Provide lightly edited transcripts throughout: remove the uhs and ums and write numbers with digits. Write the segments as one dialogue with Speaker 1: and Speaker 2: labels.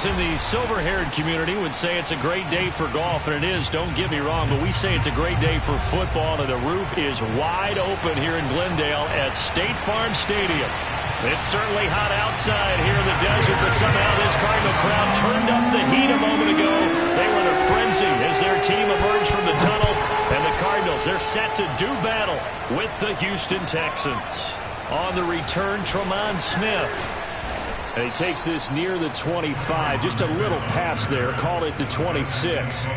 Speaker 1: Those in the silver-haired community would say it's a great day for golf, and it is, don't get me wrong, but we say it's a great day for football, and the roof is wide open here in Glendale at State Farm Stadium. It's certainly hot outside here in the desert, but somehow this Cardinal crowd turned up the heat a moment ago. They were in a frenzy as their team emerged from the tunnel, and the Cardinals, they're set to do battle with the Houston Texans. On the return, Tremont Smith. And he takes this near the 25. Just a little pass there. Call it the 26.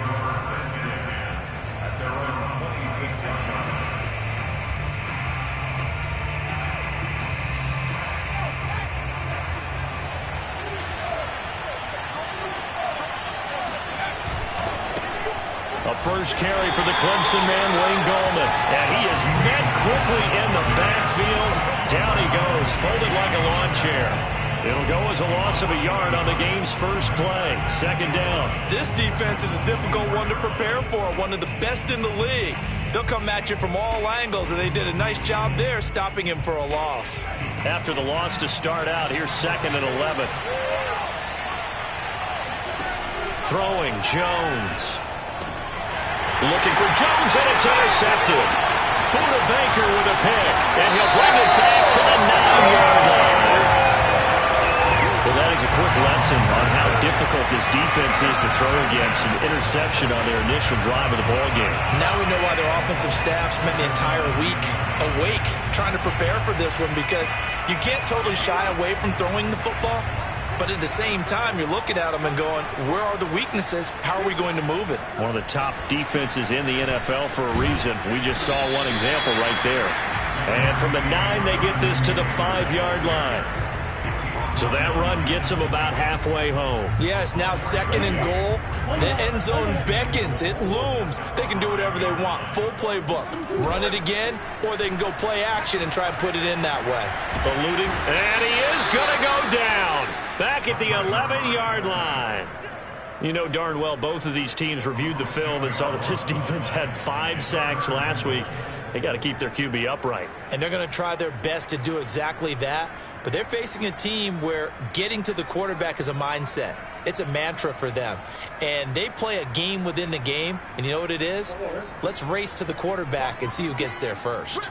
Speaker 1: A first carry for the Clemson man, Wayne Gallman. And he is met quickly in the backfield. Down he goes, folded like a lawn chair. It'll go as a loss of a yard on the game's first play. Second down.
Speaker 2: This defense is a difficult one to prepare for. One of the best in the league. They'll come at you from all angles, and they did a nice job there stopping him for a loss.
Speaker 1: After the loss to start out, here's 2nd and 11. Throwing, Jones. Looking for Jones, and it's intercepted. Buda Baker with a pick, and he'll bring it back to the 9-yard line. Well, that is a quick lesson on how difficult this defense is to throw against. An interception on their initial drive of the ballgame.
Speaker 2: Now we know why their offensive staff spent the entire week awake trying to prepare for this one, because you can't totally shy away from throwing the football. But at the same time, you're looking at them and going, where are the weaknesses? How are we going to move it?
Speaker 1: One of the top defenses in the NFL for a reason. We just saw one example right there. And from the 9, they get this to the 5-yard line. So that run gets them about halfway home.
Speaker 2: Yeah, it's now 2nd and goal. The end zone beckons. It looms. They can do whatever they want. Full playbook. Run it again, or they can go play action and try and put it in that way.
Speaker 1: Eluding, and he is going to go down. Back at the 11-yard line. You know darn well both of these teams reviewed the film and saw that this defense had 5 sacks last week. They got to keep their QB upright.
Speaker 2: And they're going to try their best to do exactly that. But they're facing a team where getting to the quarterback is a mindset. It's a mantra for them. And they play a game within the game. And you know what it is? Let's race to the quarterback and see who gets there first.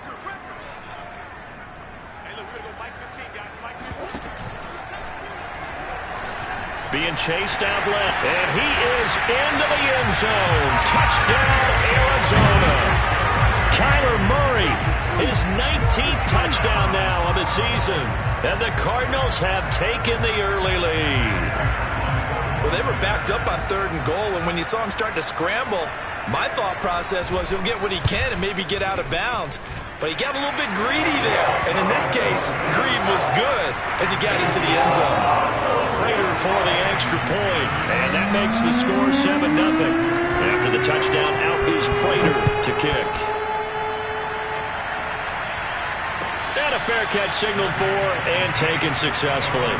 Speaker 1: Being chased out left, and he is into the end zone. Touchdown, Arizona. Kyler Murray, his 19th touchdown now on the season. And the Cardinals have taken the early lead.
Speaker 2: Well, they were backed up on 3rd and goal, and when you saw him start to scramble, my thought process was he'll get what he can and maybe get out of bounds. But he got a little bit greedy there. And in this case, greed was good as he got into the end zone.
Speaker 1: Prater for the extra point. And that makes the score 7-0. After the touchdown, out is Prater to kick. And a fair catch signaled for and taken successfully.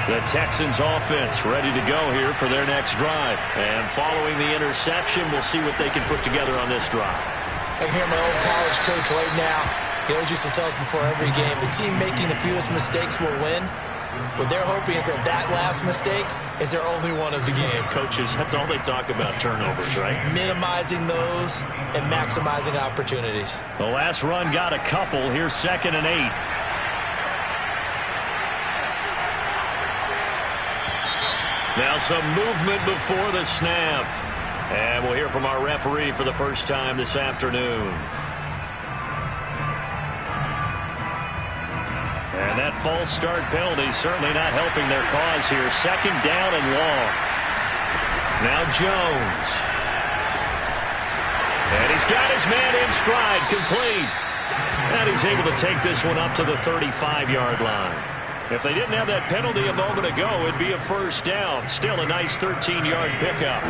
Speaker 1: The Texans offense ready to go here for their next drive. And following the interception, we'll see what they can put together on this drive.
Speaker 2: I can hear my old college coach right now. He always used to tell us before every game, the team making the fewest mistakes will win. What they're hoping is that that last mistake is their only one of the game.
Speaker 1: Coaches, that's all they talk about, turnovers, right?
Speaker 2: Minimizing those and maximizing opportunities.
Speaker 1: The last run got a couple. Here's 2nd and 8. Now some movement before the snap. And we'll hear from our referee for the first time this afternoon. And that false start penalty certainly not helping their cause here. 2nd down and long. Now Jones. And he's got his man in stride, complete. And he's able to take this one up to the 35-yard line. If they didn't have that penalty a moment ago, it'd be a first down. Still a nice 13-yard pickup.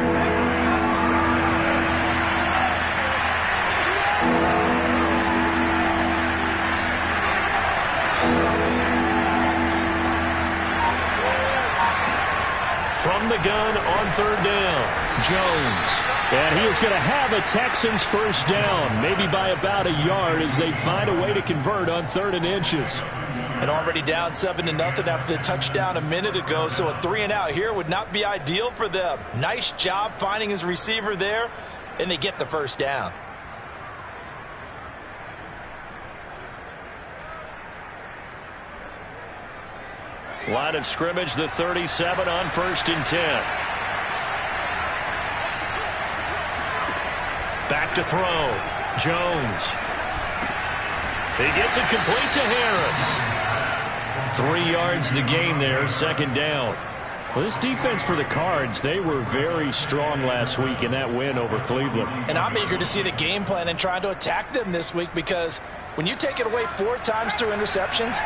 Speaker 1: from the gun on third down. Jones. And he is going to have a Texans first down, maybe by about a yard as they find a way to convert on 3rd and inches.
Speaker 2: And already down 7-0 after the touchdown a minute ago, so a 3-and-out here would not be ideal for them. Nice job finding his receiver there, and they get the first down.
Speaker 1: Line of scrimmage, the 37 on 1st and 10. Back to throw. Jones. He gets it complete to Harris. 3 yards the gain there, 2nd down. Well, this defense for the Cards, they were very strong last week in that win over Cleveland.
Speaker 2: And I'm eager to see the game plan and trying to attack them this week, because when you take it away 4 times through interceptions,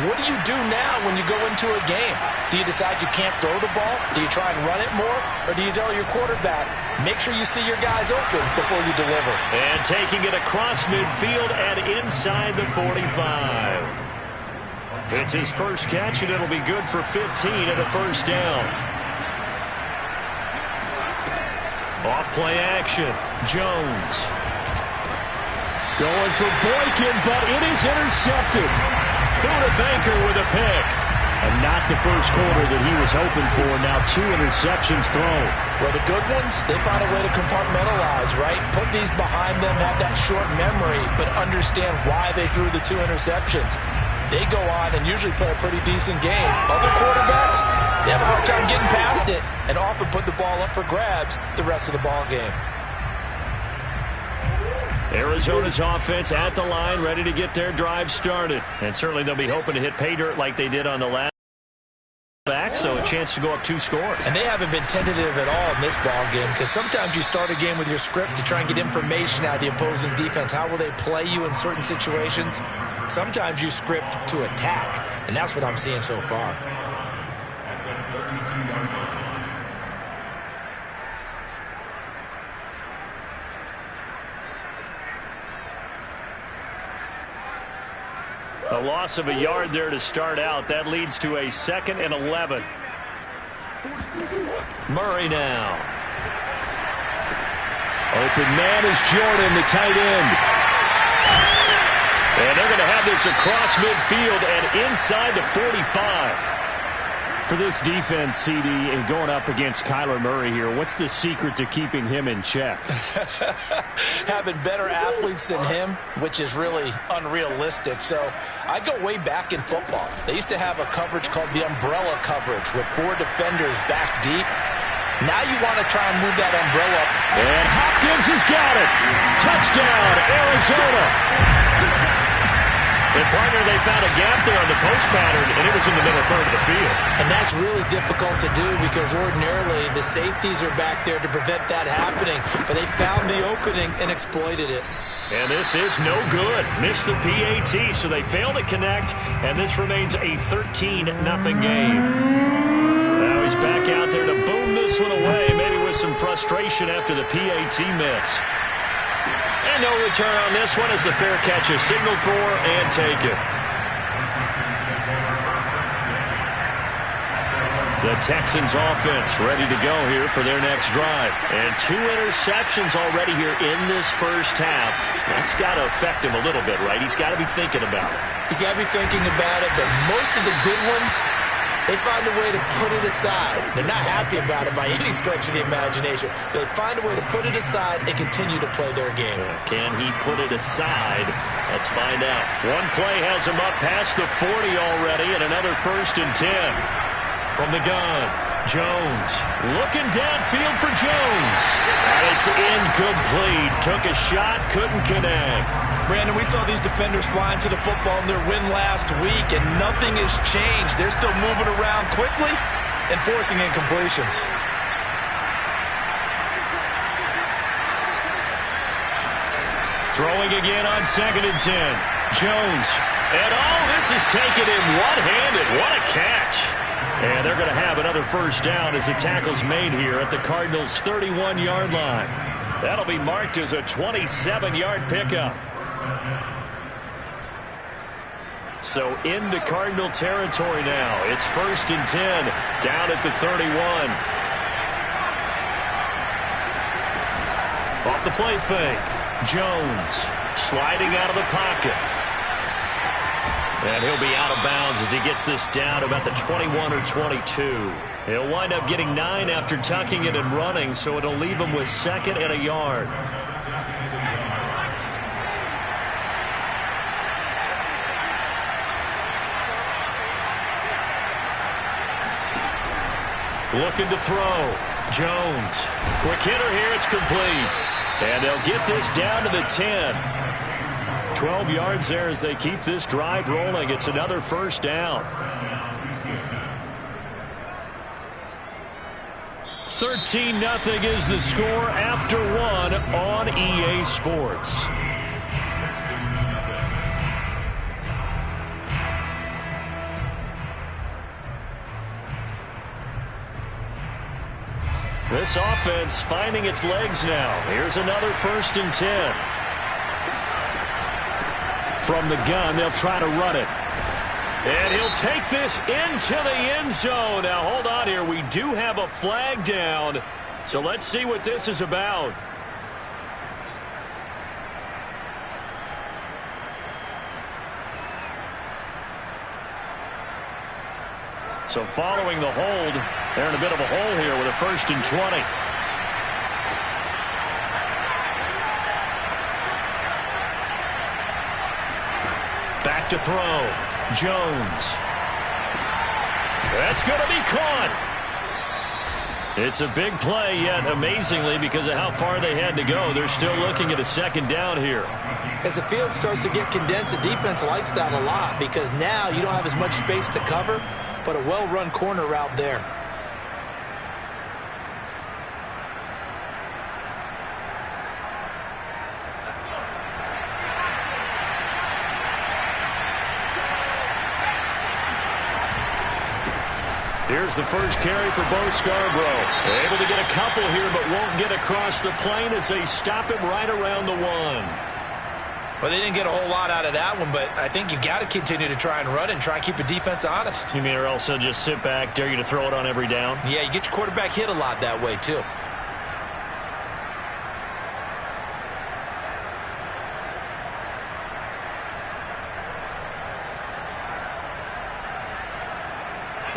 Speaker 2: what do you do now when you go into a game? Do you decide you can't throw the ball? Do you try and run it more? Or do you tell your quarterback, make sure you see your guys open before you deliver?
Speaker 1: And taking it across midfield and inside the 45. It's his first catch, and it'll be good for 15 and a first down. Off play action. Jones. Going for Boykin, but it is intercepted. Buda Baker with a pick. And not the first quarter that he was hoping for. Now 2 interceptions thrown.
Speaker 2: Well, the good ones, they find a way to compartmentalize, right? Put these behind them, have that short memory, but understand why they threw the 2 interceptions. They go on and usually play a pretty decent game. Other quarterbacks, they have a hard time getting past it and often put the ball up for grabs the rest of the ball game.
Speaker 1: Arizona's offense at the line, ready to get their drive started. And certainly they'll be hoping to hit pay dirt like they did on the last back, so a chance to go up 2 scores.
Speaker 2: And they haven't been tentative at all in this ball game, because sometimes you start a game with your script to try and get information out of the opposing defense. How will they play you in certain situations? Sometimes you script to attack, and that's what I'm seeing so far.
Speaker 1: A loss of a yard there to start out. That leads to a 2nd and 11. Murray now. Open man is Jordan, the tight end. And they're going to have this across midfield and inside the 45. For this defense, CD, and going up against Kyler Murray here, what's the secret to keeping him in check?
Speaker 2: Having better athletes than him, which is really unrealistic. So I go way back in football. They used to have a coverage called the umbrella coverage with 4 defenders back deep. Now you want to try and move that umbrella up.
Speaker 1: And Hopkins has got it. Touchdown, Arizona. And partner, they found a gap there on the post pattern, and it was in the middle third of the field.
Speaker 2: And that's really difficult to do, because ordinarily the safeties are back there to prevent that happening. But they found the opening and exploited it.
Speaker 1: And this is no good. Missed the PAT, so they fail to connect, and this remains a 13-0 game. Now he's back out there to boom this one away, maybe with some frustration after the PAT miss. And no return on this one as the fair catch is signaled for and taken. The Texans offense ready to go here for their next drive. And 2 interceptions already here in this first half. That's got to affect him a little bit, right? He's got to be thinking about it.
Speaker 2: He's got to be thinking about it, but most of the good ones, they find a way to put it aside. They're not happy about it by any stretch of the imagination. But they find a way to put it aside and continue to play their game.
Speaker 1: Can he put it aside? Let's find out. One play has him up past the 40 already, and another 1st and 10. From the gun, Jones looking downfield for Jones. And it's incomplete. Took a shot, couldn't connect.
Speaker 2: Brandon, we saw these defenders flying to the football in their win last week, and nothing has changed. They're still moving around quickly and forcing incompletions.
Speaker 1: Throwing again on 2nd and 10. Jones. And this is taken in one-handed. What a catch. And they're going to have another first down as the tackle's made here at the Cardinals' 31-yard line. That'll be marked as a 27-yard pickup. So into Cardinal territory now. It's 1st and 10 down at the 31. Off the play fake. Jones sliding out of the pocket. And he'll be out of bounds as he gets this down about the 21 or 22. He'll wind up getting 9 after tucking it and running, so it'll leave him with 2nd and a yard. Looking to throw. Jones. Quick hitter here. It's complete. And they'll get this down to the 10. 12 yards there as they keep this drive rolling. It's another first down. 13-0 is the score after 1 on EA Sports. This offense finding its legs now. Here's another 1st and 10. From the gun, they'll try to run it. And he'll take this into the end zone. Now, hold on here. We do have a flag down. So let's see what this is about. So following the hold, they're in a bit of a hole here with a 1st and 20. Back to throw. Jones. That's going to be caught. It's a big play, yet amazingly, because of how far they had to go, they're still looking at a 2nd down here.
Speaker 2: As the field starts to get condensed, the defense likes that a lot because now you don't have as much space to cover, but a well-run corner route there.
Speaker 1: Here's the first carry for Bo Scarborough. Able to get a couple here, but won't get across the plane as they stop him right around the 1.
Speaker 2: Well, they didn't get a whole lot out of that one, but I think you've got to continue to try and run and try and keep the defense honest.
Speaker 1: You mean or else they'll just sit back, dare you to throw it on every down?
Speaker 2: Yeah, you get your quarterback hit a lot that way, too.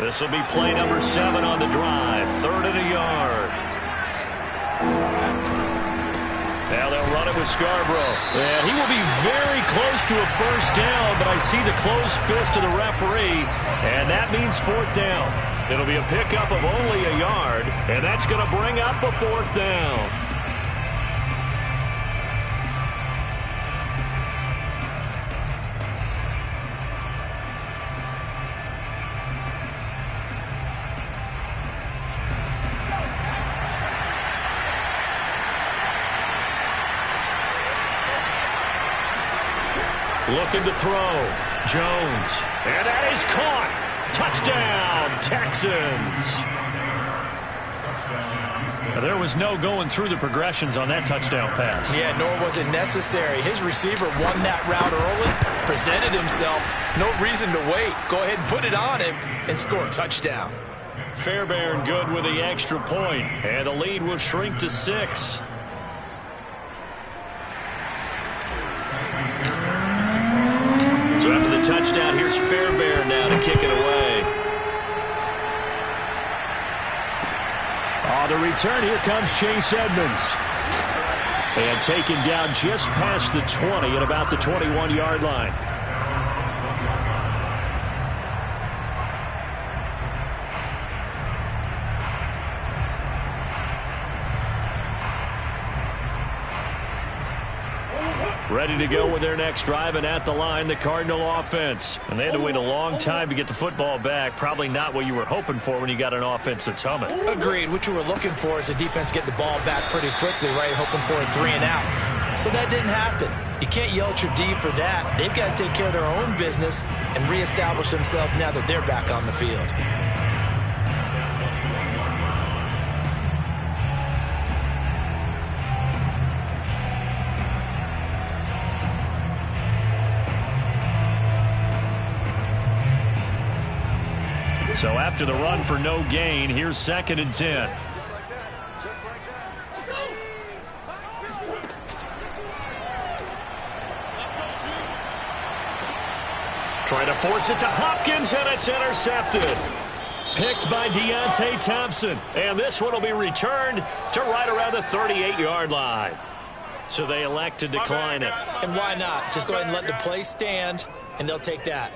Speaker 1: This will be play number 7 on the drive. 3rd and a yard. Now they'll run it with Scarborough. And he will be very close to a first down, but I see the closed fist of the referee, and that means 4th down. It'll be a pickup of only a yard, and that's going to bring up a 4th down. Looking to throw. Jones. And that is caught. Touchdown, Texans. There was no going through the progressions on that touchdown pass.
Speaker 2: Yeah, nor was it necessary. His receiver won that route early, presented himself. No reason to wait. Go ahead and put it on him and score a touchdown.
Speaker 1: Fairbairn good with the extra point, and the lead will shrink to 6. So after the touchdown, here's Fairbairn now to kick it away. On the return, here comes Chase Edmonds. And taken down just past the 20 at about the 21-yard line. Ready to go with their next drive, and at the line, the Cardinal offense. And they had to wait a long time to get the football back. Probably not what you were hoping for when you got an offense that's humming.
Speaker 2: Agreed. What you were looking for is the defense get the ball back pretty quickly, right? Hoping for a 3 and out. So that didn't happen. You can't yell at your D for that. They've got to take care of their own business and reestablish themselves now that they're back on the field.
Speaker 1: So after the run for no gain, here's 2nd and 10. Trying to force it to Hopkins, and it's intercepted. Picked by Deontay Thompson. And this one will be returned to right around the 38-yard line. So they elect to decline it.
Speaker 2: And why not? Just go ahead and let the play stand, and they'll take that.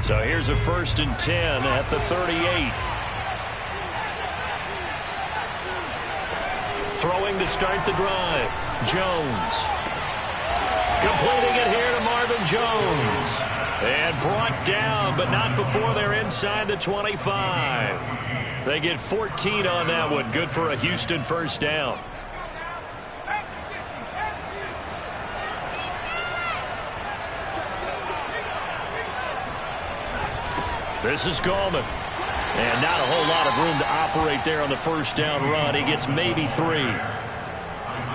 Speaker 1: So here's a 1st and 10 at the 38. Throwing to start the drive. Jones. Completing it here to Marvin Jones. And brought down, but not before they're inside the 25. They get 14 on that one. Good for a Houston 1st down. This is Gallman. And not a whole lot of room to operate there on the 1st down run. He gets maybe 3.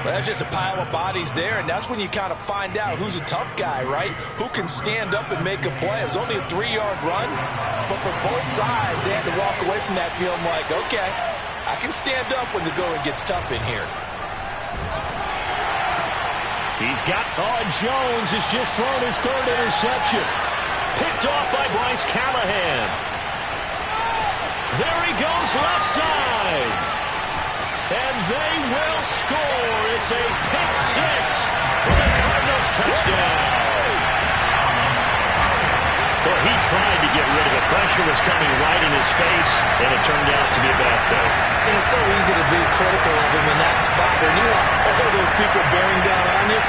Speaker 2: Well, that's just a pile of bodies there, and that's when you kind of find out who's a tough guy, right? Who can stand up and make a play. It was only a 3-yard run, but for both sides, they had to walk away from that feeling like, okay, I can stand up when the going gets tough in here.
Speaker 1: He's got, Jones has just thrown his 3rd interception. Picked off by Bryce Callahan. There he goes left side. And they will score. It's a pick 6 for the Cardinals touchdown. Well, he tried to get rid of it. Pressure was coming right in his face, and it turned out to be a bad thing.
Speaker 2: And it's so easy to be critical of him in that spot. When you have all those people bearing down on you,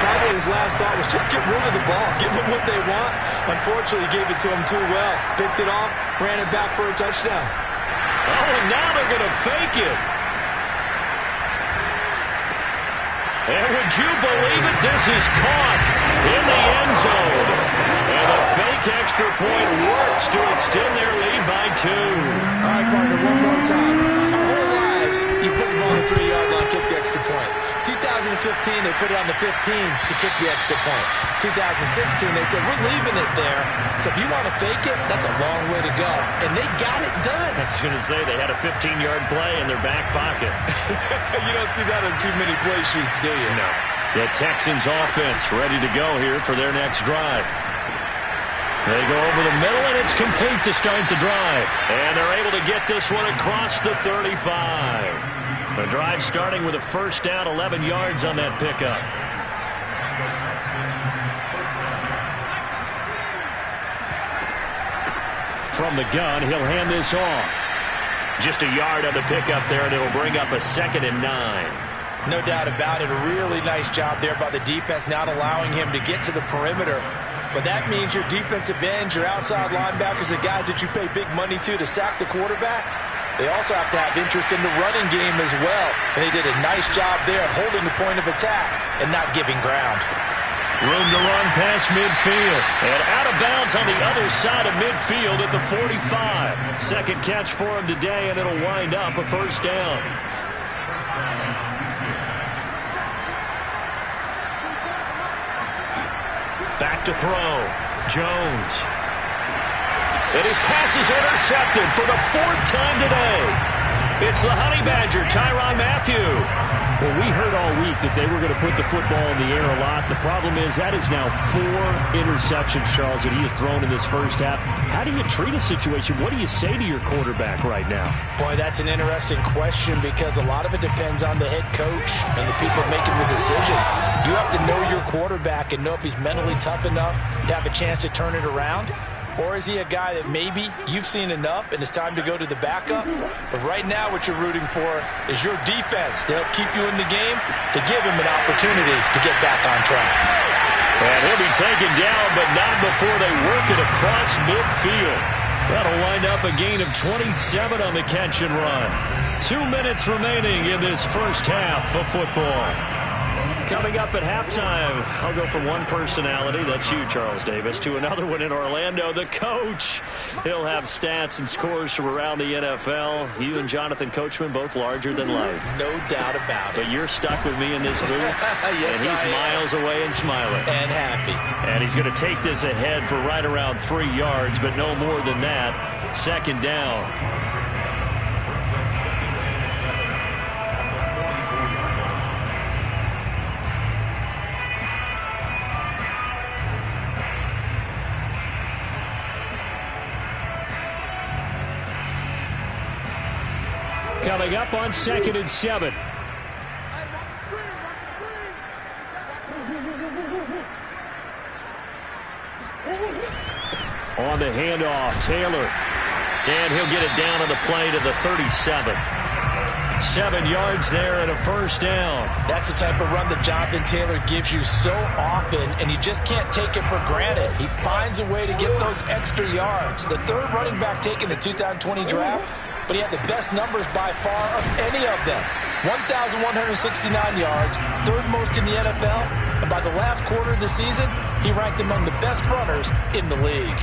Speaker 2: probably his last thought was just get rid of the ball. Give them what they want. Unfortunately, he gave it to them too well. Picked it off, ran it back for a touchdown.
Speaker 1: Oh, and now they're going to fake it. And would you believe it? This is caught in the end zone. And a fake extra point works to extend their lead by 2.
Speaker 2: All right, partner, one more time. Our whole lives, you put the ball on the 3-yard line, kick the extra point. 2015, they put it on the 15 to kick the extra point. 2016, they said, we're leaving it there. So if you want to fake it, that's a long way to go. And they got it done.
Speaker 1: I was going to say, they had a 15-yard play in their back pocket.
Speaker 2: You don't see that on too many play sheets, do you?
Speaker 1: No. The Texans offense ready to go here for their next drive. They go over the middle, and it's complete to start the drive. And they're able to get this one across the 35. The drive starting with a 1st down, 11 yards on that pickup. From the gun, he'll hand this off. Just a yard on the pickup there, and it'll bring up a 2nd and 9.
Speaker 2: No doubt about it. A really nice job there by the defense, not allowing him to get to the perimeter. But that means your defensive ends, your outside linebackers, the guys that you pay big money to sack the quarterback, they also have to have interest in the running game as well. And they did a nice job there holding the point of attack and not giving ground.
Speaker 1: Room to run past midfield. And out of bounds on the other side of midfield at the 45. Second catch for him today, and it'll wind up a 1st down. Back to throw. Jones. And his pass is intercepted for the 4th time today. It's the Honey Badger, Tyrann Mathieu. Well, we heard all week that they were going to put the football in the air a lot. The problem is that is now 4 interceptions, Charles, that he has thrown in this 1st half. How do you treat a situation? What do you say to your quarterback right now?
Speaker 2: Boy, that's an interesting question because a lot of it depends on the head coach and the people making the decisions. You have to know your quarterback and know if he's mentally tough enough to have a chance to turn it around. Or is he a guy that maybe you've seen enough and it's time to go to the backup? But right now what you're rooting for is your defense to help keep you in the game, to give him an opportunity to get back on track.
Speaker 1: And he'll be taken down, but not before they work it across midfield. That'll wind up a gain of 27 on the catch and run. 2 minutes remaining in this 1st half of football. Coming up at halftime, I'll go from one personality, that's you, Charles Davis, to another one in Orlando, the coach. He'll have stats and scores from around the NFL. You and Jonathan Coachman, both larger than life.
Speaker 2: No doubt about it.
Speaker 1: But you're stuck with me in this booth,
Speaker 2: yes,
Speaker 1: and he's miles away and smiling.
Speaker 2: And happy.
Speaker 1: And he's going to take this ahead for right around 3 yards, but no more than that. Second down. Coming up on 2nd and 7. On the handoff, Taylor. And he'll get it down on the play to the 37. 7 yards there and a first down.
Speaker 2: That's the type of run that Jonathan Taylor gives you so often, and you just can't take it for granted. He finds a way to get those extra yards. The third running back taken in the 2020 draft, but he had the best numbers by far of any of them. 1,169 yards, third most in the NFL, and by the last quarter of the season, he ranked among the best runners in the league.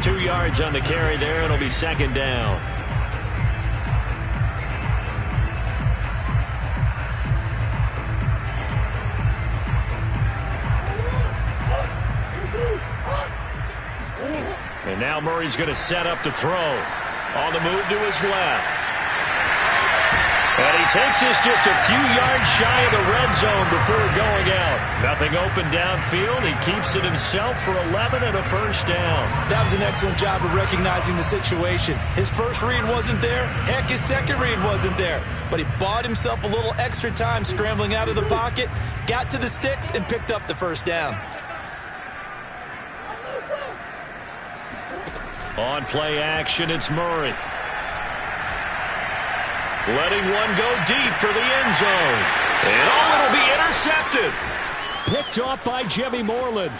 Speaker 1: 2 yards on the carry there. It'll be second down. And now Murray's going to set up to throw. On the move to his left. And he takes this just a few yards shy of the red zone before going out. Nothing open downfield. He keeps it himself for 11 and a first down.
Speaker 2: That was an excellent job of recognizing the situation. His first read wasn't there. Heck, his second read wasn't there. But he bought himself a little extra time scrambling out of the pocket, got to the sticks, and picked up the first down.
Speaker 1: On play action, it's Murray. Letting one go deep for the end zone. And it'll be intercepted. Picked off by Jimmy Moreland.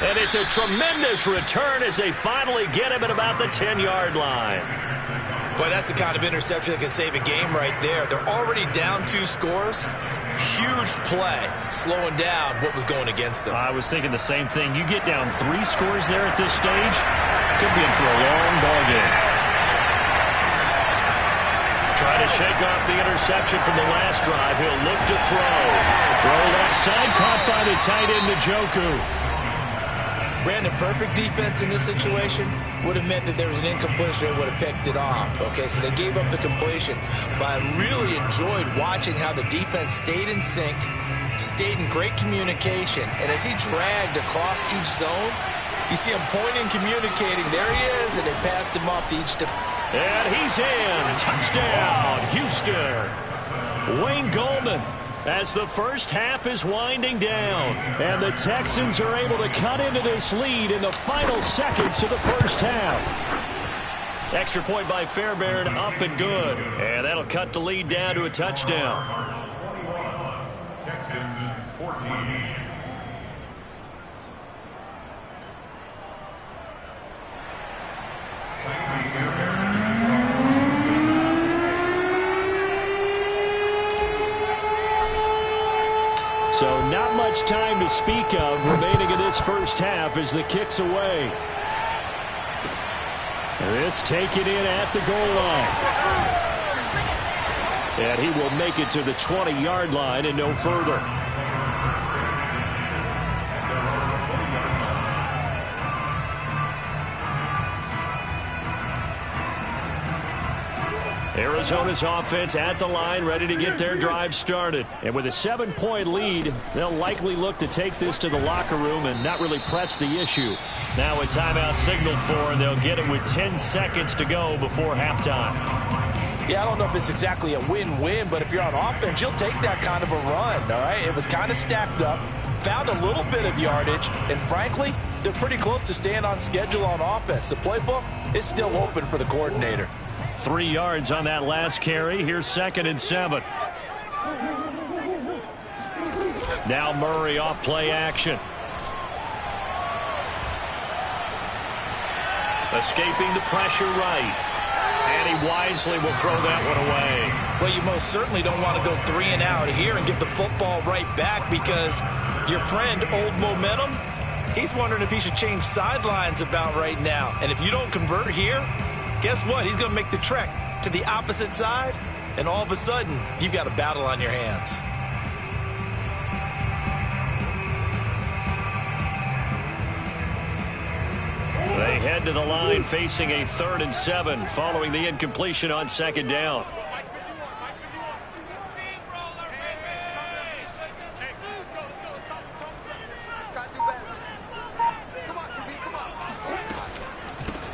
Speaker 1: And it's a tremendous return as they finally get him at about the 10-yard line.
Speaker 2: But that's the kind of interception that can save a game right there. They're already down 2 scores. Huge play, slowing down what was going against them.
Speaker 1: I was thinking the same thing. You get down 3 scores there at this stage, could be in for a long ball game. Try to shake off the interception from the last drive. He'll look to throw. Throw left side, caught by the tight end, Njoku.
Speaker 2: Brandon, perfect defense in this situation would have meant that there was an incompletion. They would have picked it off. Okay, so they gave up the completion. But I really enjoyed watching how the defense stayed in sync, stayed in great communication. And as he dragged across each zone, you see him pointing, communicating. There he is, and they passed him off to each defense.
Speaker 1: And he's in. Touchdown, Houston. Wayne Goldman. As the first half is winding down. And the Texans are able to cut into this lead in the final seconds of the first half. Extra point by Fairbairn, up and good. And that'll cut the lead down to a touchdown.
Speaker 3: Texans 14.
Speaker 1: So not much time to speak of remaining in this first half as the kick's away. This taken in at the goal line. And he will make it to the 20-yard line and no further. Arizona's offense at the line, ready to get their drive started. And with a 7-point lead, they'll likely look to take this to the locker room and not really press the issue. Now a timeout signaled for, and they'll get it with 10 seconds to go before halftime.
Speaker 2: Yeah, I don't know if it's exactly a win-win, but if you're on offense, you'll take that kind of a run, all right? It was kind of stacked up, found a little bit of yardage, and frankly, they're pretty close to staying on schedule on offense. The playbook is still open for the coordinator.
Speaker 1: 3 yards on that last carry. Here's 2nd and 7. Now Murray off play action. Escaping the pressure right. And he wisely will throw that one away.
Speaker 2: Well, you most certainly don't want to go 3 and out here and get the football right back, because your friend, Old Momentum, he's wondering if he should change sidelines about right now. And if you don't convert here, guess what? He's going to make the trek to the opposite side, and all of a sudden, you've got a battle on your hands.
Speaker 1: They head to the line facing a 3rd and 7 following the incompletion on 2nd down.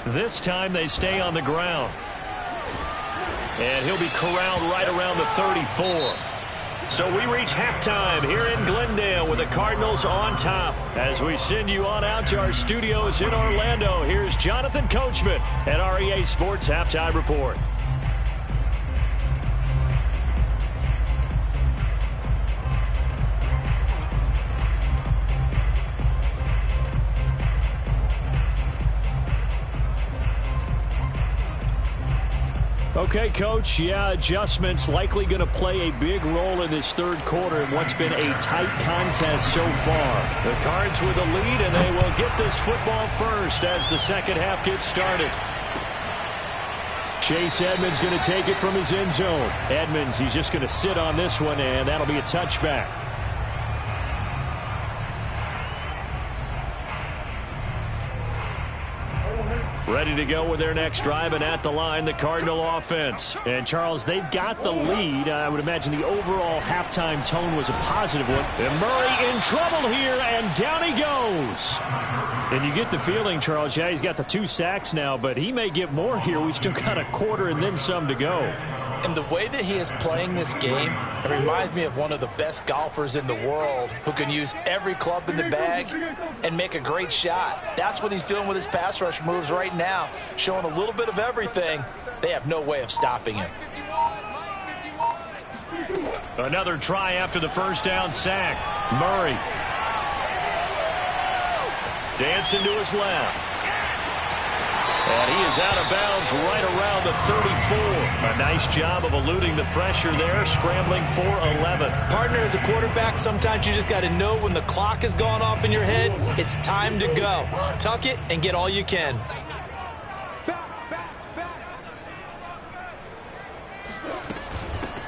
Speaker 1: This time they stay on the ground. And he'll be corralled right around the 34. So we reach halftime here in Glendale with the Cardinals on top. As we send you on out to our studios in Orlando, here's Jonathan Coachman at REA Sports Halftime Report. Okay, Coach, yeah, adjustments likely going to play a big role in this 3rd quarter in what's been a tight contest so far. The Cards with the lead, and they will get this football first as the 2nd half gets started. Chase Edmonds going to take it from his end zone. Edmonds, he's just going to sit on this one, and that'll be a touchback. Ready to go with their next drive, and at the line, the Cardinal offense. And, Charles, they've got the lead. I would imagine the overall halftime tone was a positive one. And Murray in trouble here, and down he goes. And you get the feeling, Charles, yeah, he's got the 2 sacks now, but he may get more here. We still got a quarter and then some to go.
Speaker 2: And the way that he is playing this game, it reminds me of one of the best golfers in the world who can use every club in the bag and make a great shot. That's what he's doing with his pass rush moves right now, showing a little bit of everything. They have no way of stopping him.
Speaker 1: Another try after the 1st down sack. Murray. Dancing to his left. And he is out of bounds right around the 34. A nice job of eluding the pressure there, scrambling for 11.
Speaker 2: Partner, as a quarterback, sometimes you just got to know when the clock has gone off in your head, it's time to go. Tuck it and get all you can.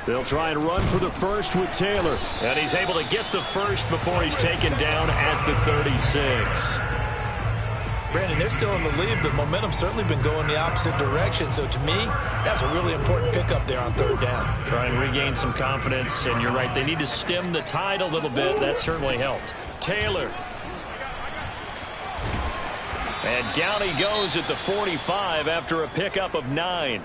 Speaker 1: They'll try and run for the first with Taylor. And he's able to get the first before he's taken down at the 36.
Speaker 2: Brandon, they're still in the lead, but momentum's certainly been going the opposite direction. So to me, that's a really important pickup there on 3rd down.
Speaker 1: Try and regain some confidence, and you're right, they need to stem the tide a little bit. That certainly helped. Taylor. And down he goes at the 45 after a pickup of 9.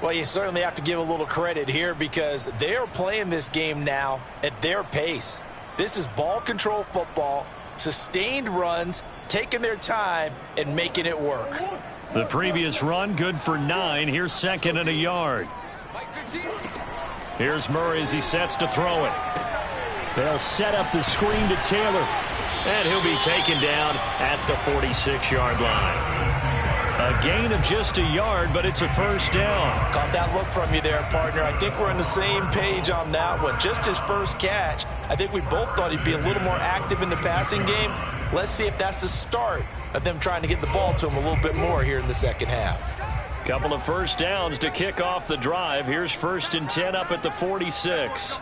Speaker 2: Well, you certainly have to give a little credit here, because they are playing this game now at their pace. This is ball control football, sustained runs, taking their time and making it work.
Speaker 1: The previous run good for 9. Here's 2nd and a yard. Here's Murray as he sets to throw it. They'll set up the screen to Taylor, and he'll be taken down at the 46-yard line. A gain of just a yard, but it's a 1st down.
Speaker 2: Caught that look from you there, partner. I think we're on the same page on that one. Just his first catch. I think we both thought he'd be a little more active in the passing game. Let's see if that's the start of them trying to get the ball to him a little bit more here in the 2nd half.
Speaker 1: Couple of 1st downs to kick off the drive. Here's 1st and 10 up at the 46.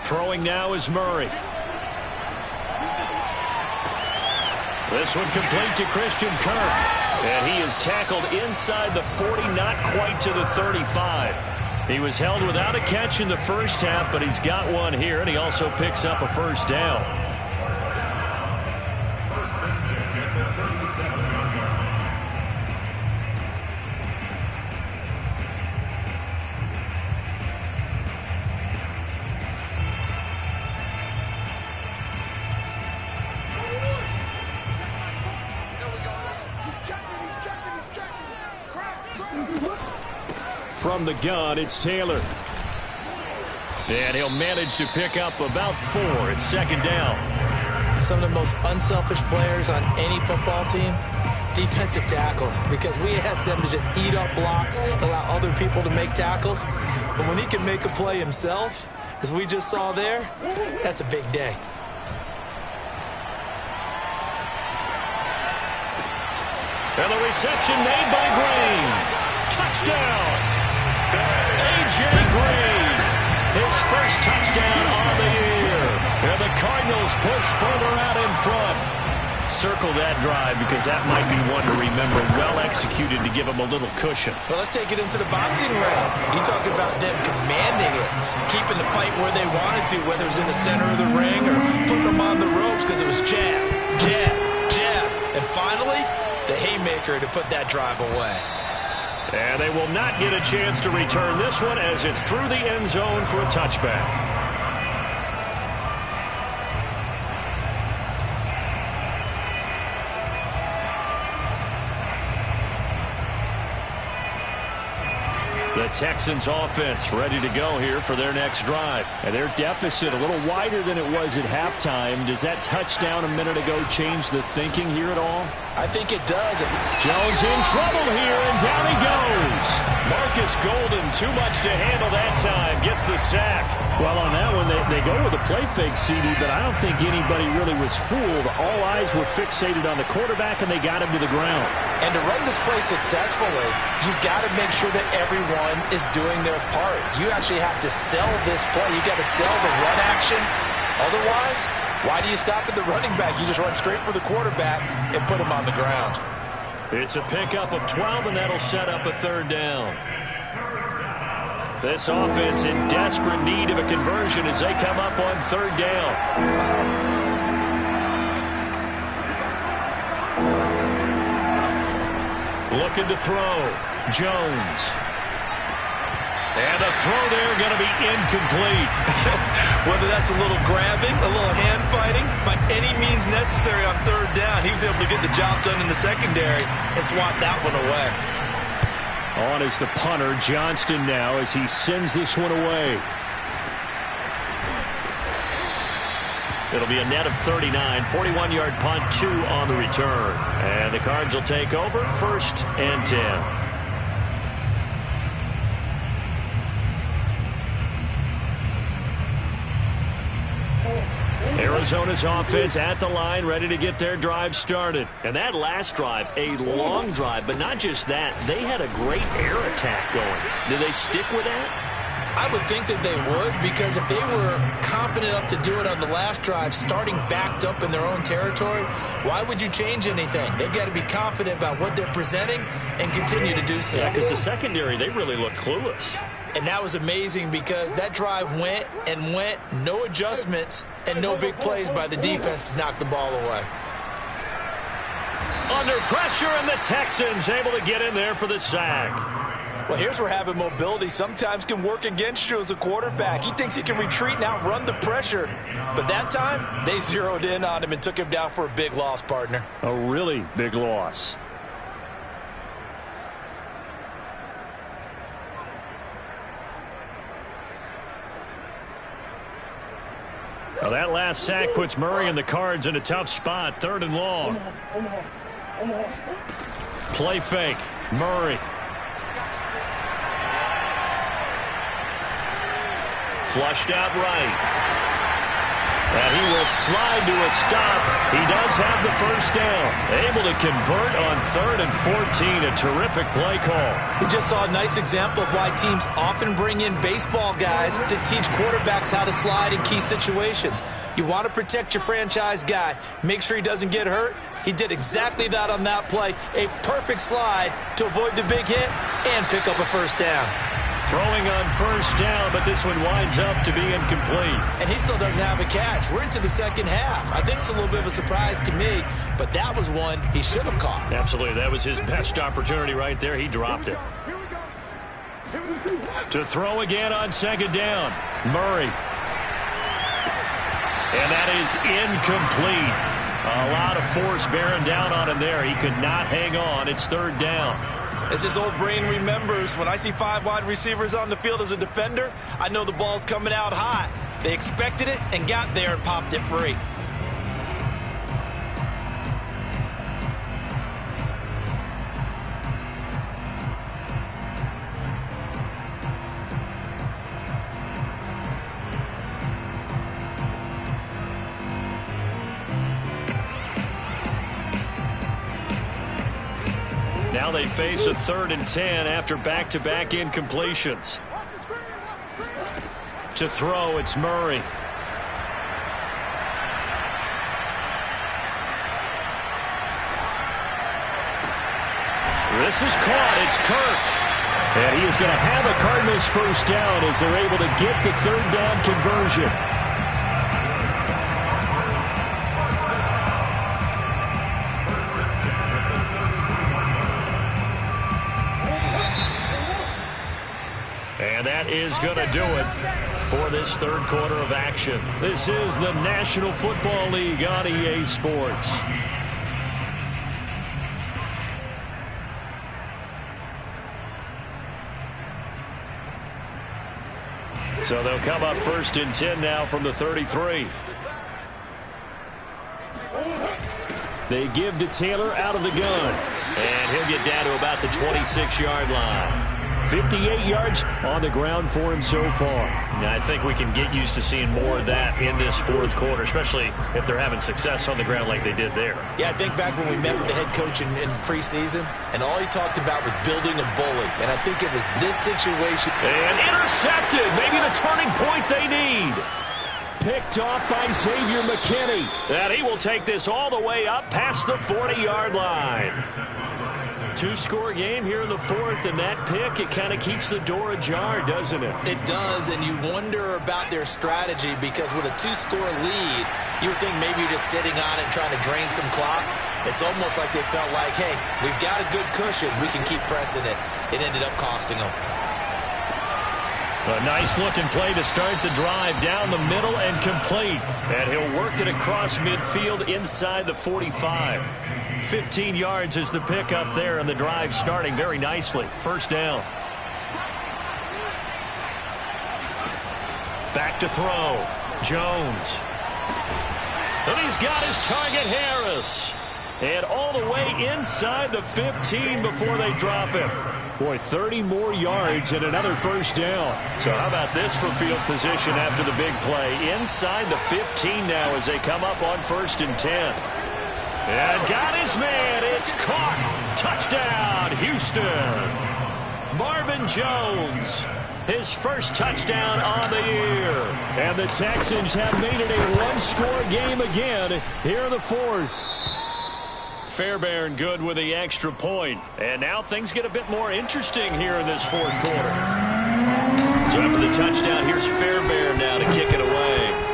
Speaker 1: Throwing now is Murray. This one complete to Christian Kirk. And he is tackled inside the 40, not quite to the 35. He was held without a catch in the 1st half, but he's got one here, and he also picks up a 1st down. From the gun, it's Taylor. And he'll manage to pick up about 4. It's 2nd down.
Speaker 2: some of the most unselfish players on any football team? Defensive tackles, because we ask them to just eat up blocks, allow other people to make tackles. But when he can make a play himself, as we just saw there, that's a big day.
Speaker 1: And the reception made by Green. Touchdown! A.J. Green, his first touchdown on the year. And the Cardinals push further out in front. Circle that drive because that might be one to remember. Well executed to give them a little cushion.
Speaker 2: Well, let's take it into the boxing ring. You talk about them commanding it, keeping the fight where they wanted to, whether it was in the center of the ring or putting them on the ropes because it was jab, jab, jab. And finally, the haymaker to put that drive away.
Speaker 1: And they will not get a chance to return this one as it's through the end zone for a touchback. The Texans offense ready to go here for their next drive. And their deficit a little wider than it was at halftime. Does that touchdown a minute ago change the thinking here at all?
Speaker 2: I think it does.
Speaker 1: Jones in trouble here, and down he goes. Marcus Golden, too much to handle that time. Gets the sack. Well, on that one, they go with a play fake, CD, but I don't think anybody really was fooled. All eyes were fixated on the quarterback, and they got him to the ground.
Speaker 2: And to run this play successfully, you've got to make sure that everyone is doing their part. You actually have to sell this play. You've got to sell the run action. Otherwise, why do you stop at the running back? You just run straight for the quarterback and put him on the ground.
Speaker 1: It's a pickup of 12, and that'll set up a third down. This offense in desperate need of a conversion as they come up on third down. Looking to throw. Jones. And a throw there going to be incomplete.
Speaker 2: Whether that's a little grabbing, a little hand fighting, by any means necessary on third down, he was able to get the job done in the secondary and swat that one away.
Speaker 1: On is the punter, Johnston, now as he sends this one away. It'll be a net of 39, 41-yard punt, 2 on the return. And the Cards will take over, 1st and 10. Arizona's offense at the line, ready to get their drive started. And that last drive, a long drive, but not just that. They had a great air attack going. Do they stick with that?
Speaker 2: I would think that they would, because if they were confident enough to do it on the last drive, starting backed up in their own territory, why would you change anything? They've got to be confident about what they're presenting and continue to do so.
Speaker 1: Yeah, because the secondary, they really look clueless.
Speaker 2: And that was amazing because that drive went and went, no adjustments and no big plays by the defense to knock the ball away.
Speaker 1: Under pressure, and the Texans able to get in there for the sack.
Speaker 2: Well, here's where having mobility sometimes can work against you as a quarterback. He thinks he can retreat and outrun the pressure. But that time, they zeroed in on him and took him down for a big loss, partner.
Speaker 1: A really big loss. Well, that last sack puts Murray and the Cards in a tough spot. 3rd and long. Play fake. Murray. Flushed out right. And he will slide to a stop. He does have the first down. Able to convert on 3rd and 14. A terrific play call.
Speaker 2: We just saw a nice example of why teams often bring in baseball guys to teach quarterbacks how to slide in key situations. You want to protect your franchise guy. Make sure he doesn't get hurt. He did exactly that on that play. A perfect slide to avoid the big hit and pick up a first down.
Speaker 1: Throwing on first down, but this one winds up to be incomplete.
Speaker 2: And he still doesn't have a catch. We're into the second half. I think it's a little bit of a surprise to me, but that was one he should have caught.
Speaker 1: Absolutely. That was his best opportunity right there. He dropped it. To throw again on 2nd down. Murray. And that is incomplete. A lot of force bearing down on him there. He could not hang on. It's 3rd down.
Speaker 2: As his old brain remembers, when I see 5 wide receivers on the field as a defender, I know the ball's coming out hot. They expected it and got there and popped it free.
Speaker 1: Now they face a 3rd and 10 after back-to-back incompletions. To throw, it's Murray. This is caught. It's Kirk. And he is going to have a Cardinals first down as they're able to get the 3rd down conversion. And that is going to do it for this 3rd quarter of action. This is the National Football League on EA Sports. So they'll come up 1st and 10 now from the 33. They give to Taylor out of the gun. And he'll get down to about the 26-yard line. 58 yards on the ground for him so far. Now, I think we can get used to seeing more of that in this 4th quarter, especially if they're having success on the ground like they did there.
Speaker 2: Yeah, I think back when we met with the head coach in preseason, and all he talked about was building a bully. And I think it was this situation.
Speaker 1: And intercepted. Maybe the turning point they need. Picked off by Xavier McKinney. And he will take this all the way up past the 40-yard line. 2-score game here in the 4th, and that pick, it kind of keeps the door ajar, doesn't it?
Speaker 2: It does, and you wonder about their strategy because with a 2-score lead, you would think maybe you're just sitting on it and trying to drain some clock. It's almost like they felt like, hey, we've got a good cushion. We can keep pressing it. It ended up costing them.
Speaker 1: A nice-looking play to start the drive down the middle and complete. And he'll work it across midfield inside the 45. 15 yards is the pickup there, and the drive starting very nicely. First down. Back to throw. Jones. And he's got his target, Harris. And all the way inside the 15 before they drop him. Boy, 30 more yards and another first down. So how about this for field position after the big play? Inside the 15 now as they come up on 1st and 10. And got his man. It's caught. Touchdown, Houston. Marvin Jones. His first touchdown on the year. And the Texans have made it a 1-score game again here in the 4th. Fairbairn good with the extra point. And now things get a bit more interesting here in this 4th quarter. So after the touchdown, here's Fairbairn now to kick it away.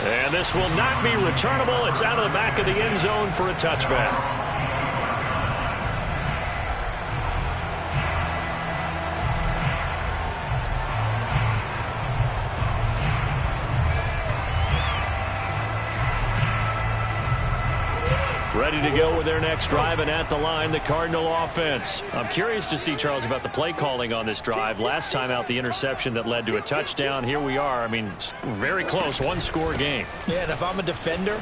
Speaker 1: And this will not be returnable. It's out of the back of the end zone for a touchback. Ready to go with their next drive, and at the line, the Cardinal offense. I'm curious to see, Charles, about the play calling on this drive. Last time out, the interception that led to a touchdown. Here we are. I mean, very close, 1-score game.
Speaker 2: Yeah, and if I'm a defender,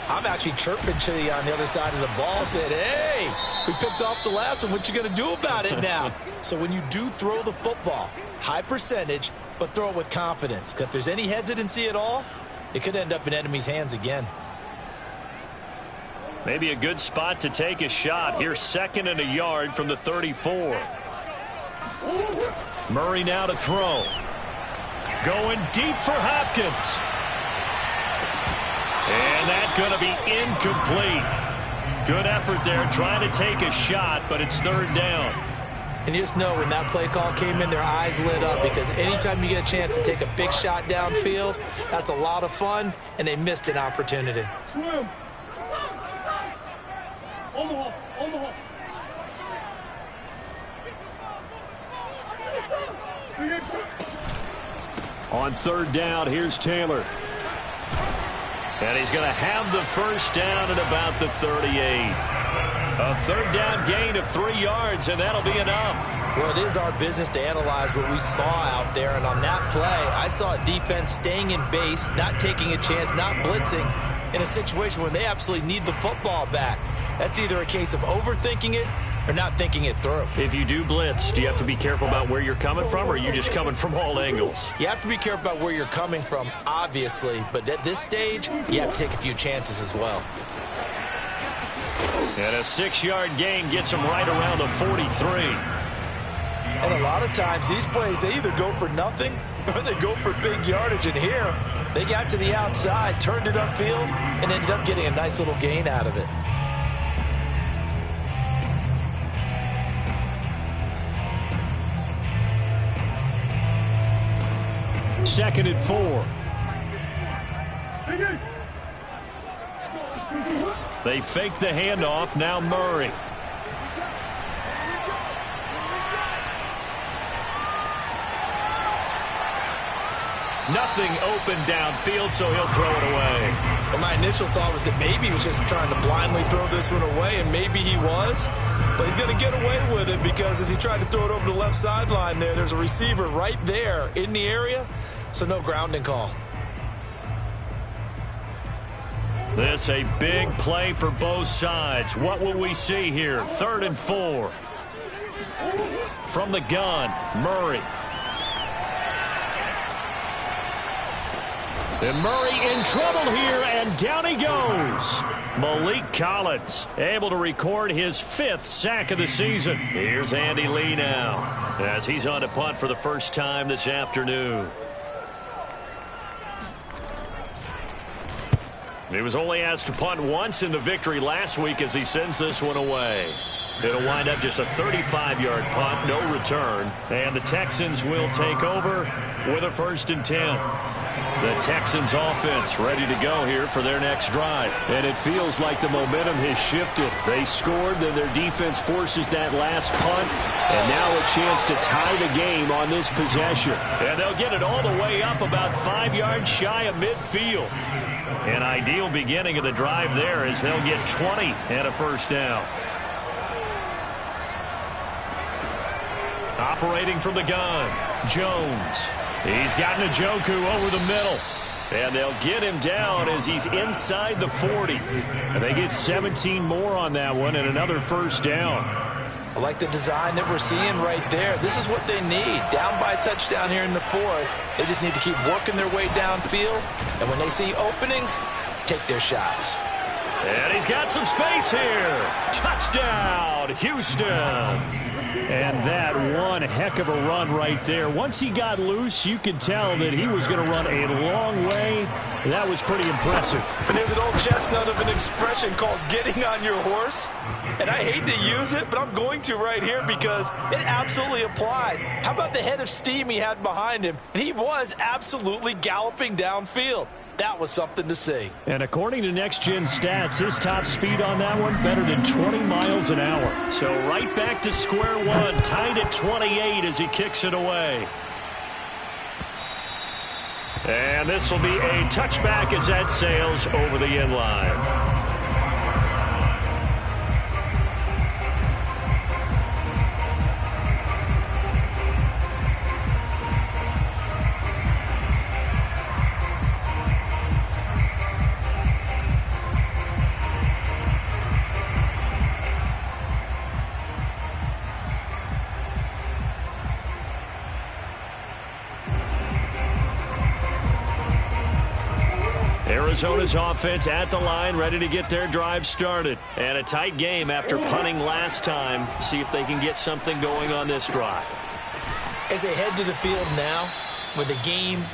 Speaker 2: I'm actually chirping to you on the other side of the ball, saying, hey, we picked off the last one. What you going to do about it now? So when you do throw the football, high percentage, but throw it with confidence. Because if there's any hesitancy at all, it could end up in enemy's hands again.
Speaker 1: Maybe a good spot to take a shot. Here's 2nd and a yard from the 34. Murray now to throw. Going deep for Hopkins. And that's going to be incomplete. Good effort there trying to take a shot, but it's 3rd down.
Speaker 2: And you just know when that play call came in, their eyes lit up because anytime you get a chance to take a big shot downfield, that's a lot of fun, and they missed an opportunity.
Speaker 3: Swim. Omaha.
Speaker 1: On 3rd down, here's Taylor. And he's going to have the first down at about the 38. A 3rd down gain of 3 yards, and that'll be enough.
Speaker 2: Well, it is our business to analyze what we saw out there, and on that play, I saw a defense staying in base, not taking a chance, not blitzing, in a situation where they absolutely need the football back. That's either a case of overthinking it or not thinking it through.
Speaker 1: If you do blitz, do you have to be careful about where you're coming from, or are you just coming from all angles?
Speaker 2: You have to be careful about where you're coming from, obviously, but at this stage, you have to take a few chances as well.
Speaker 1: And a 6-yard gain gets him right around the 43.
Speaker 2: And a lot of times these plays, they either go for nothing or they go for big yardage. And here, they got to the outside, turned it upfield, and ended up getting a nice little gain out of it.
Speaker 1: Second and 4. They fake the handoff. Now Murray. Nothing open downfield, so he'll throw it away.
Speaker 2: Well, my initial thought was that maybe he was just trying to blindly throw this one away, and maybe he was. But he's going to get away with it because as he tried to throw it over the left sideline there's a receiver right there in the area, so no grounding call.
Speaker 1: This a big play for both sides. What will we see here? 3rd and 4. From the gun, Murray. And Murray in trouble here, and down he goes. Malik Collins able to record his 5th sack of the season. Here's Andy Lee now as he's on to punt for the first time this afternoon. He was only asked to punt once in the victory last week as he sends this one away. It'll wind up just a 35-yard punt, no return. And the Texans will take over with a 1st and 10. The Texans offense ready to go here for their next drive. And it feels like the momentum has shifted. They scored, then their defense forces that last punt. And now a chance to tie the game on this possession. And they'll get it all the way up about 5 yards shy of midfield. An ideal beginning of the drive there as they'll get 20 and a 1st down. Operating from the gun, Jones. He's got Njoku over the middle. And they'll get him down as he's inside the 40. And they get 17 more on that one and another 1st down.
Speaker 2: I like the design that we're seeing right there. This is what they need. Down by a touchdown here in the 4th. They just need to keep working their way downfield. And when they see openings, take their shots.
Speaker 1: And he's got some space here. Touchdown, Houston. And that one heck of a run right there. Once he got loose, you could tell that he was going to run a long way. That was pretty impressive.
Speaker 2: And there's an old chestnut of an expression called getting on your horse. And I hate to use it, but I'm going to right here because it absolutely applies. How about the head of steam he had behind him? And he was absolutely galloping downfield. That was something to see.
Speaker 1: And according to Next Gen Stats, his top speed on that one better than 20 miles an hour. So right back to square one, tied at 28 as he kicks it away. And this will be a touchback as that sails over the end line. Arizona's offense at the line, ready to get their drive started. And a tight game after punting last time. See if they can get something going on this drive.
Speaker 2: As they head to the field now, with the game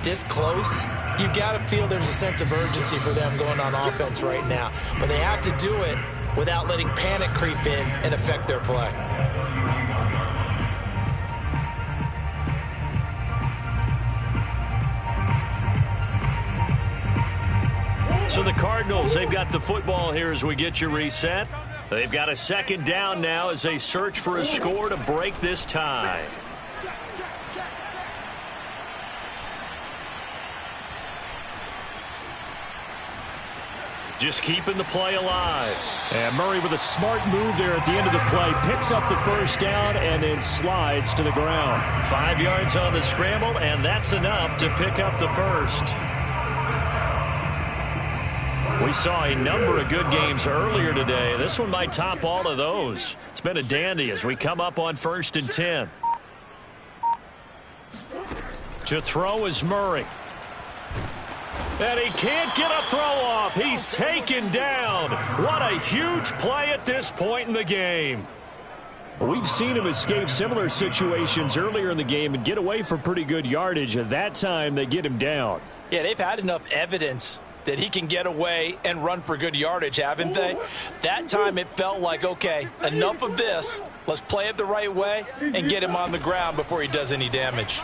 Speaker 2: this close, you've got to feel there's a sense of urgency for them going on offense right now. But they have to do it without letting panic creep in and affect their play.
Speaker 1: So the Cardinals, they've got the football here as we get you reset. They've got a 2nd down now as they search for a score to break this tie. Just keeping the play alive. And Murray with a smart move there at the end of the play. Picks up the 1st down and then slides to the ground. 5 yards on the scramble, and that's enough to pick up the 1st. We saw a number of good games earlier today. This one might top all of those. It's been a dandy as we come up on 1st and 10. To throw is Murray. And he can't get a throw off. He's taken down. What a huge play at this point in the game. We've seen him escape similar situations earlier in the game and get away for pretty good yardage. At that time, they get him down.
Speaker 2: Yeah, they've had enough evidence that he can get away and run for good yardage, haven't they? That time it felt like, okay, enough of this. Let's play it the right way and get him on the ground before he does any damage.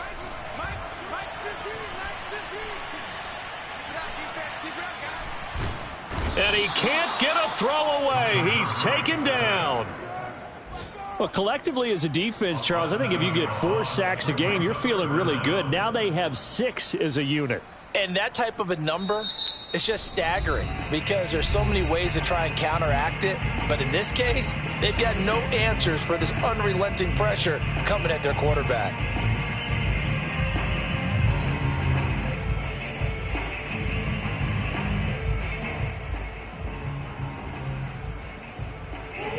Speaker 1: And he can't get a throw away. He's taken down. Well, collectively as a defense, Charles, I think if you get 4 sacks a game, you're feeling really good. Now they have 6 as a unit.
Speaker 2: And that type of a number is just staggering because there's so many ways to try and counteract it. But in this case, they've got no answers for this unrelenting pressure coming at their quarterback.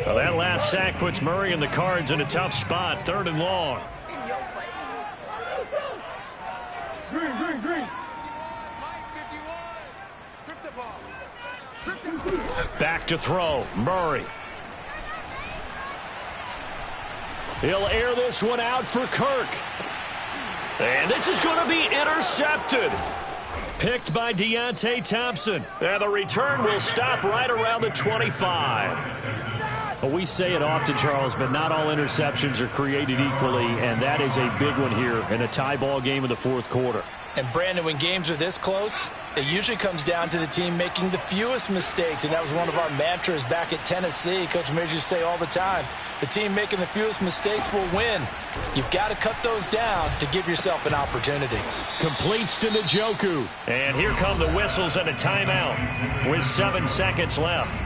Speaker 1: Well, that last sack puts Murray and the Cards in a tough spot, 3rd and long. Back to throw, Murray. He'll air this one out for Kirk. And this is going to be intercepted. Picked by Deontay Thompson. And the return will stop right around the 25. Well, we say it often, Charles, but not all interceptions are created equally, and that is a big one here in a tie ball game in the 4th quarter.
Speaker 2: And, Brandon, when games are this close, it usually comes down to the team making the fewest mistakes, and that was one of our mantras back at Tennessee. Coach Mears used to say all the time, the team making the fewest mistakes will win. You've got to cut those down to give yourself an opportunity.
Speaker 1: Completes to Njoku. And here come the whistles and a timeout with 7 seconds left.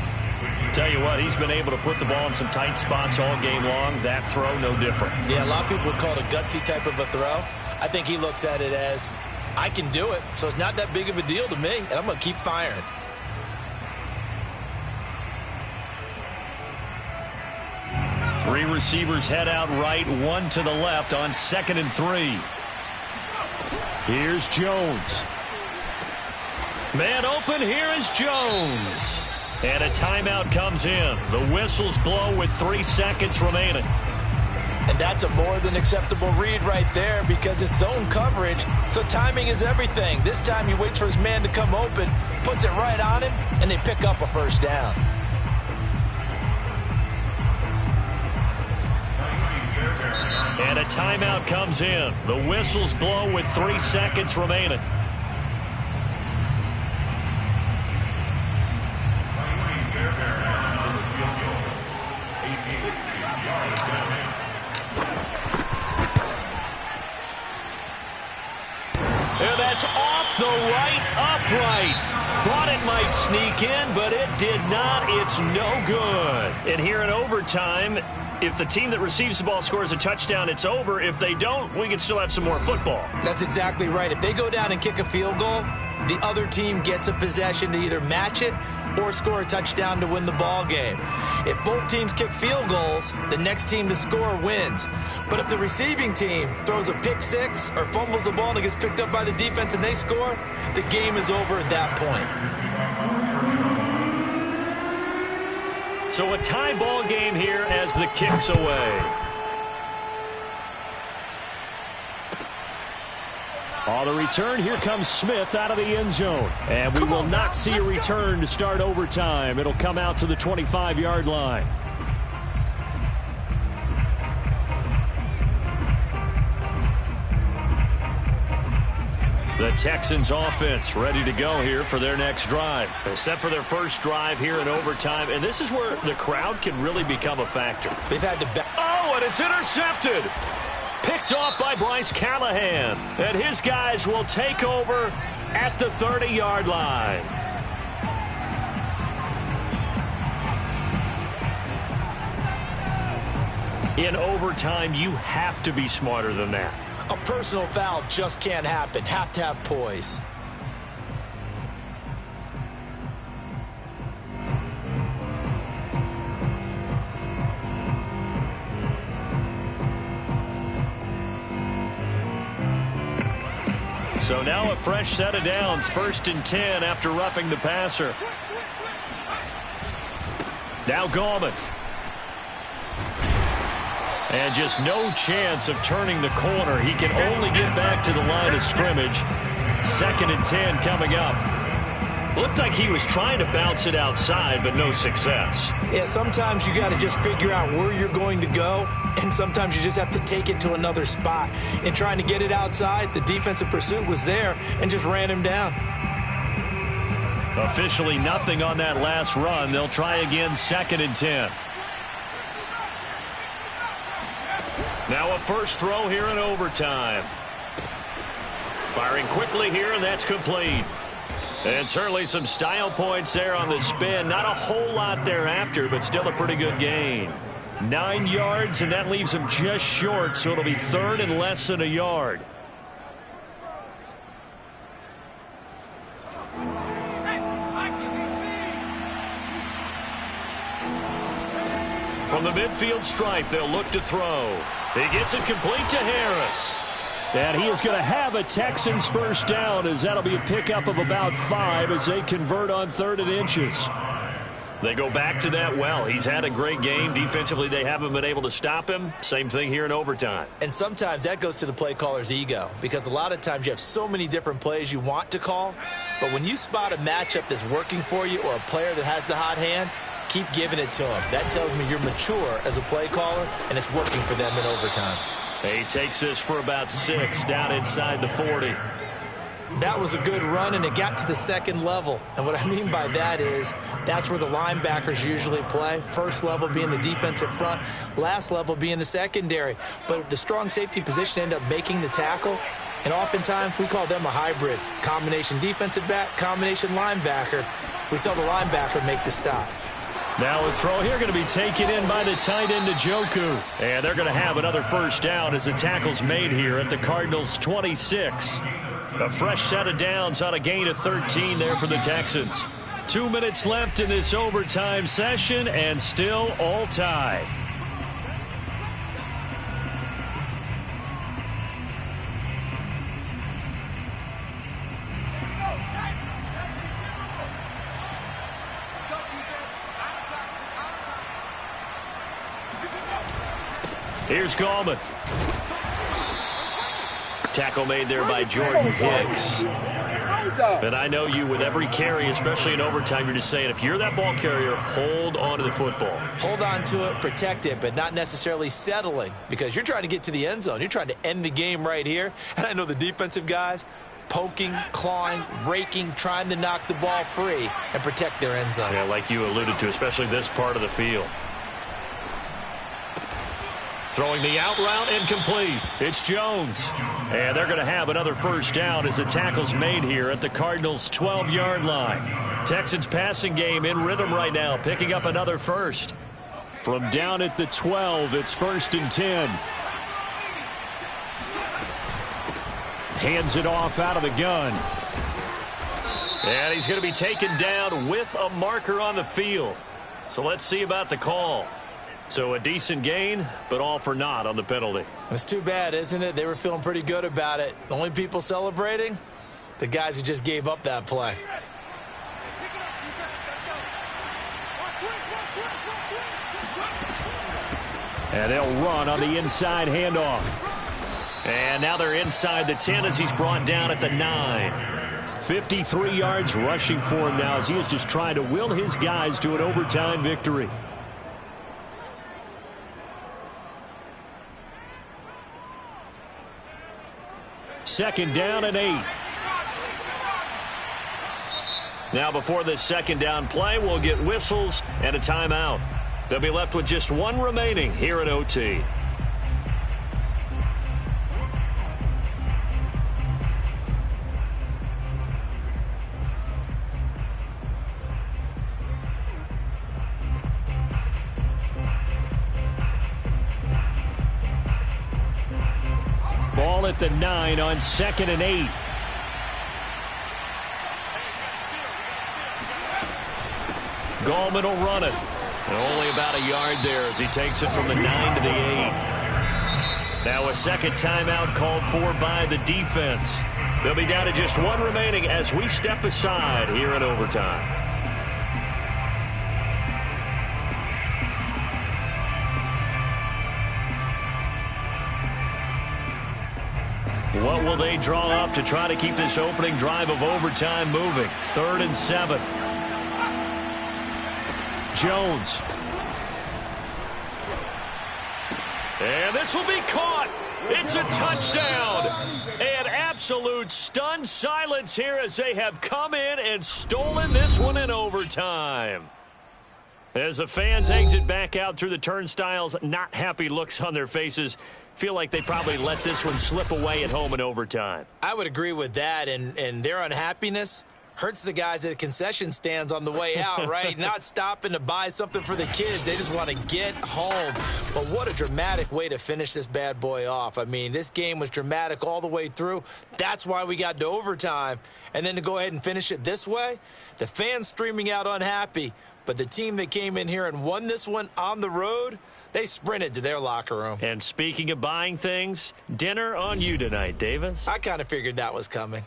Speaker 1: Tell you what, he's been able to put the ball in some tight spots all game long. That throw, no different.
Speaker 2: Yeah, a lot of people would call it a gutsy type of a throw. I think he looks at it as, I can do it, so it's not that big of a deal to me, and I'm going to keep firing.
Speaker 1: Three receivers head out right, 1 to the left on 2nd and 3. Here's Jones. Man open, here is Jones. And a timeout comes in. The whistles blow with 3 seconds remaining.
Speaker 2: And that's a more than acceptable read right there because it's zone coverage, so timing is everything. This time he waits for his man to come open, puts it right on him, and they pick up a 1st down.
Speaker 1: And a timeout comes in. The whistles blow with 3 seconds remaining. And that's off the right upright. Thought it might sneak in, but it did not. It's no good. And here in overtime, if the team that receives the ball scores a touchdown, it's over. If they don't, we can still have some more football.
Speaker 2: That's exactly right. If they go down and kick a field goal, the other team gets a possession to either match it or score a touchdown to win the ball game. If both teams kick field goals, the next team to score wins. But if the receiving team throws a pick 6 or fumbles the ball and it gets picked up by the defense and they score, the game is over at that point.
Speaker 1: So a tie ball game here as the kick's away. On the return, here comes Smith out of the end zone. And we will not see a return to start overtime. It'll come out to the 25-yard line. The Texans offense ready to go here for their next drive. They're set for their first drive here in overtime. And this is where the crowd can really become a factor.
Speaker 2: They've had to...
Speaker 1: Oh, and it's intercepted. Picked off by Bryce Callahan. And his guys will take over at the 30-yard line. In overtime, you have to be smarter than that.
Speaker 2: A personal foul just can't happen. Have to have poise.
Speaker 1: So now a fresh set of downs, 1st and 10 after roughing the passer. Now Gallman. And just no chance of turning the corner. He can only get back to the line of scrimmage. 2nd and 10 coming up. Looked like he was trying to bounce it outside, but no success.
Speaker 2: Yeah, sometimes you got to just figure out where you're going to go, and sometimes you just have to take it to another spot. In trying to get it outside, the defensive pursuit was there and just ran him down.
Speaker 1: Officially nothing on that last run. They'll try again, 2nd and 10. Now a first throw here in overtime. Firing quickly here, and that's complete. And certainly some style points there on the spin. Not a whole lot thereafter, but still a pretty good gain. 9 yards, and that leaves him just short, so it'll be 3rd and less than a yard. From the midfield stripe, they'll look to throw. He gets it complete to Harris. And he is going to have a Texans first down, as that'll be a pickup of about 5 as they convert on 3rd and inches. They go back to that well. He's had a great game. Defensively, they haven't been able to stop him. Same thing here in overtime.
Speaker 2: And sometimes that goes to the play caller's ego, because a lot of times you have so many different plays you want to call. But when you spot a matchup that's working for you or a player that has the hot hand, keep giving it to him. That tells me you're mature as a play caller, and it's working for them in overtime.
Speaker 1: He takes this for about 6 down inside the 40.
Speaker 2: That was a good run, and it got to the 2nd level. And what I mean by that is that's where the linebackers usually play. First level being the defensive front, last level being the secondary. But the strong safety position ended up making the tackle. And oftentimes we call them a hybrid. Combination defensive back, combination linebacker. We saw the linebacker make the stop.
Speaker 1: Now a throw here going to be taken in by the tight end Njoku. And they're going to have another first down as the tackle's made here at the Cardinals 26. A fresh set of downs on a gain of 13 there for the Texans. 2 minutes left in this overtime session, and still all tied. Here's Gallman. Tackle made there by Jordan Hicks. And I know you, with every carry, especially in overtime, you're just saying, if you're that ball carrier, hold on to the football.
Speaker 2: Hold on to it, protect it, but not necessarily settling, because you're trying to get to the end zone. You're trying to end the game right here. And I know the defensive guys poking, clawing, raking, trying to knock the ball free and protect their end zone.
Speaker 1: Yeah, like you alluded to, especially this part of the field. Throwing the out route, incomplete. It's Jones. And they're going to have another first down as the tackle's made here at the Cardinals' 12-yard line. Texans passing game in rhythm right now, picking up another first. From down at the 12, it's 1st and 10. Hands it off out of the gun. And he's going to be taken down with a marker on the field. So let's see about the call. So a decent gain, but all for naught on the penalty.
Speaker 2: It's too bad, isn't it? They were feeling pretty good about it. The only people celebrating, the guys who just gave up that play.
Speaker 1: And they'll run on the inside handoff. And now they're inside the 10 as he's brought down at the 9. 53 yards rushing for him now as he is just trying to will his guys to an overtime victory. Second down and 8. Now before this second down play, we'll get whistles and a timeout. They'll be left with just one remaining here at OT. Ball at the 9 on 2nd and 8. Gallman will run it. And only about a yard there as he takes it from the 9 to the 8. Now a second timeout called for by the defense. They'll be down to just one remaining as we step aside here in overtime. What will they draw up to try to keep this opening drive of overtime moving? 3rd and 7. Jones. And this will be caught. It's a touchdown. An absolute stunned silence here as they have come in and stolen this one in overtime. As the fans exit back out through the turnstiles, not happy looks on their faces. Feel like they probably let this one slip away at home in overtime.
Speaker 2: I would agree with that, and their unhappiness hurts the guys at the concession stands on the way out, right? Not stopping to buy something for the kids. They just want to get home. But what a dramatic way to finish this bad boy off. I mean, this game was dramatic all the way through. That's why we got to overtime. And then to go ahead and finish it this way, the fans streaming out unhappy. But the team that came in here and won this one on the road, they sprinted to their locker room.
Speaker 1: And speaking of buying things, dinner on you tonight, Davis.
Speaker 2: I kind of figured that was coming.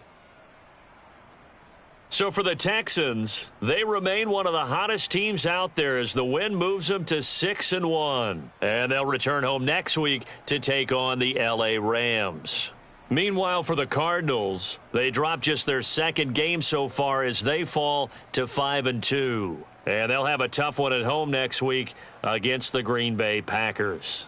Speaker 1: So for the Texans, they remain one of the hottest teams out there as the win moves them to 6-1. And they'll return home next week to take on the L.A. Rams. Meanwhile, for the Cardinals, they dropped just their second game so far as they fall to 5-2. And they'll have a tough one at home next week against the Green Bay Packers.